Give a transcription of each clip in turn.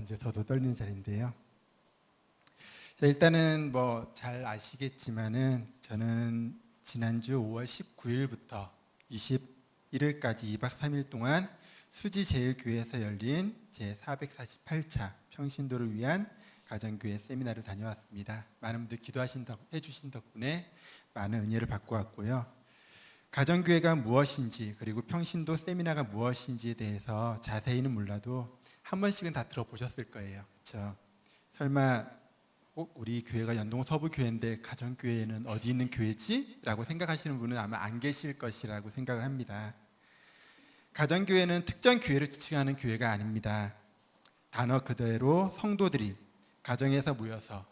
이제 저도 떨리는 자리인데요. 자, 일단은 뭐 잘 아시겠지만은 저는 지난주 5월 19일부터 21일까지 2박 3일 동안 수지제일교회에서 열린 제448차 평신도를 위한 가정교회 세미나를 다녀왔습니다. 많은 분들 해주신 덕분에 많은 은혜를 받고 왔고요. 가정교회가 무엇인지 그리고 평신도 세미나가 무엇인지에 대해서 자세히는 몰라도 한 번씩은 다 들어보셨을 거예요. 그렇죠? 설마 우리 교회가 연동 서부교회인데 가정교회는 어디 있는 교회지? 라고 생각하시는 분은 아마 안 계실 것이라고 생각을 합니다. 가정교회는 특정 교회를 지칭하는 교회가 아닙니다. 단어 그대로 성도들이 가정에서 모여서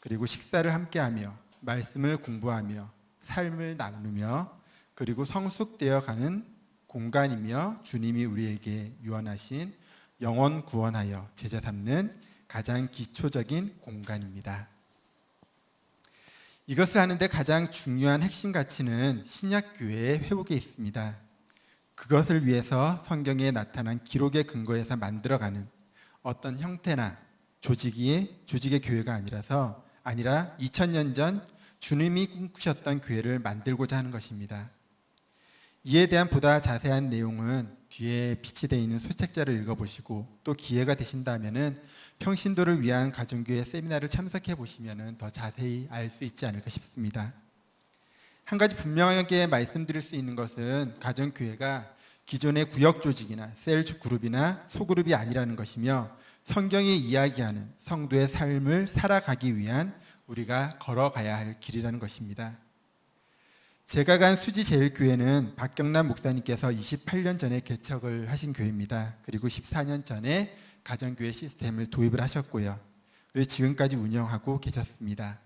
그리고 식사를 함께하며 말씀을 공부하며 삶을 나누며 그리고 성숙되어 가는 공간이며 주님이 우리에게 유언하신 영혼 구원하여 제자 삼는 가장 기초적인 공간입니다. 이것을 하는데 가장 중요한 핵심 가치는 신약교회의 회복에 있습니다. 그것을 위해서 성경에 나타난 기록의 근거에서 만들어가는 어떤 형태나 조직의 교회가 아니라 2000년 전 주님이 꿈꾸셨던 교회를 만들고자 하는 것입니다. 이에 대한 보다 자세한 내용은 뒤에 비치되어 있는 소책자를 읽어보시고 또 기회가 되신다면 평신도를 위한 가정교회 세미나를 참석해 보시면 더 자세히 알 수 있지 않을까 싶습니다. 한 가지 분명하게 말씀드릴 수 있는 것은 가정교회가 기존의 구역 조직이나 셀 그룹이나 소그룹이 아니라는 것이며 성경이 이야기하는 성도의 삶을 살아가기 위한 우리가 걸어가야 할 길이라는 것입니다. 제가 간 수지제일교회는 박경남 목사님께서 28년 전에 개척을 하신 교회입니다. 그리고 14년 전에 가정교회 시스템을 도입을 하셨고요. 그리고 지금까지 운영하고 계셨습니다.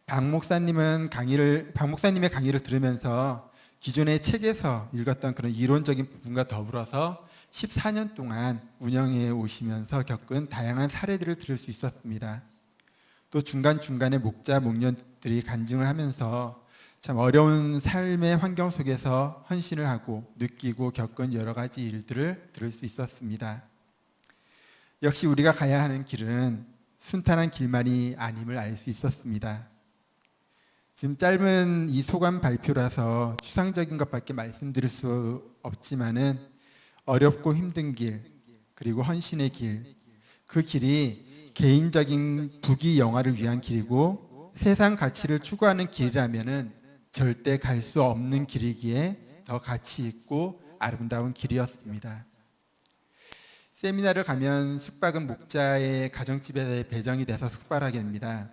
박 목사님의 강의를 들으면서 기존의 책에서 읽었던 그런 이론적인 부분과 더불어서 14년 동안 운영해 오시면서 겪은 다양한 사례들을 들을 수 있었습니다. 또 중간중간에 목자, 목녀들이 간증을 하면서 참 어려운 삶의 환경 속에서 헌신을 하고 느끼고 겪은 여러 가지 일들을 들을 수 있었습니다. 역시 우리가 가야 하는 길은 순탄한 길만이 아님을 알 수 있었습니다. 지금 짧은 이 소감 발표라서 추상적인 것밖에 말씀드릴 수 없지만은 어렵고 힘든 길 그리고 헌신의 길, 그 길이 개인적인 부귀영화를 위한 길이고 세상 가치를 추구하는 길이라면은 절대 갈 수 없는 길이기에 더 가치 있고 아름다운 길이었습니다. 세미나를 가면 숙박은 목자의 가정집에 배정이 돼서 숙박하게 됩니다.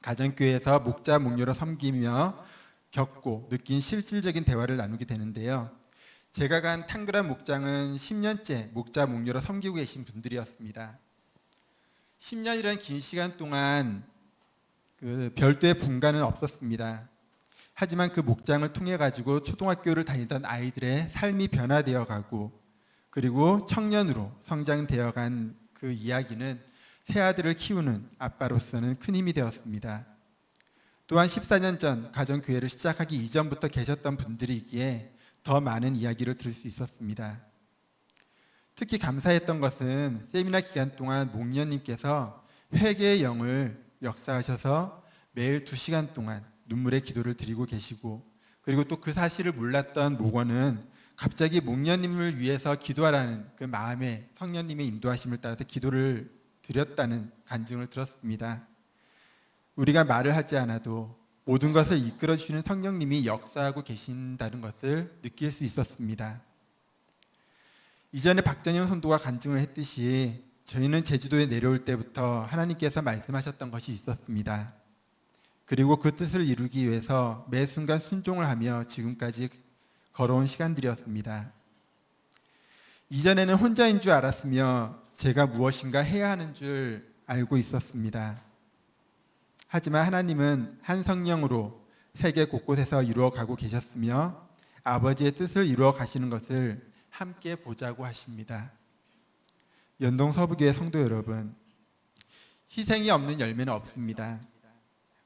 가정교회에서 목자, 목녀로 섬기며 겪고 느낀 실질적인 대화를 나누게 되는데요. 제가 간 탕그란 목장은 10년째 목자, 목녀로 섬기고 계신 분들이었습니다. 10년이라는 긴 시간 동안 별도의 분가는 없었습니다. 하지만 그 목장을 통해 가지고 초등학교를 다니던 아이들의 삶이 변화되어 가고 그리고 청년으로 성장되어 간 그 이야기는 새 아들을 키우는 아빠로서는 큰 힘이 되었습니다. 또한 14년 전 가정교회를 시작하기 이전부터 계셨던 분들이기에 더 많은 이야기를 들을 수 있었습니다. 특히 감사했던 것은 세미나 기간 동안 목녀님께서 회개의 영을 역사하셔서 매일 2시간 동안 눈물의 기도를 드리고 계시고 그리고 또 그 사실을 몰랐던 목원은 갑자기 목녀님을 위해서 기도하라는 그 마음에 성령님의 인도하심을 따라서 기도를 드렸다는 간증을 들었습니다. 우리가 말을 하지 않아도 모든 것을 이끌어 주시는 성령님이 역사하고 계신다는 것을 느낄 수 있었습니다. 이전에 박전영 선도가 간증을 했듯이 저희는 제주도에 내려올 때부터 하나님께서 말씀하셨던 것이 있었습니다. 그리고 그 뜻을 이루기 위해서 매 순간 순종을 하며 지금까지 걸어온 시간들이었습니다. 이전에는 혼자인 줄 알았으며 제가 무엇인가 해야 하는 줄 알고 있었습니다. 하지만 하나님은 한 성령으로 세계 곳곳에서 이루어가고 계셨으며 아버지의 뜻을 이루어 가시는 것을 함께 보자고 하십니다. 연동 서부교회 성도 여러분, 희생이 없는 열매는 없습니다.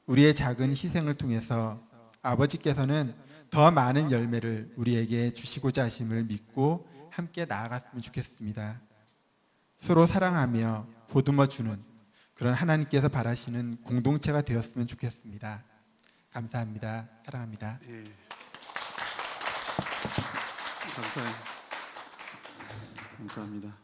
우리의 작은 희생을 통해서 아버지께서는 더 많은 열매를 우리에게 주시고자 하심을 믿고 함께 나아갔으면 좋겠습니다. 서로 사랑하며 보듬어 주는 그런 하나님께서 바라시는 공동체가 되었으면 좋겠습니다. 감사합니다. 사랑합니다. 예, 감사합니다.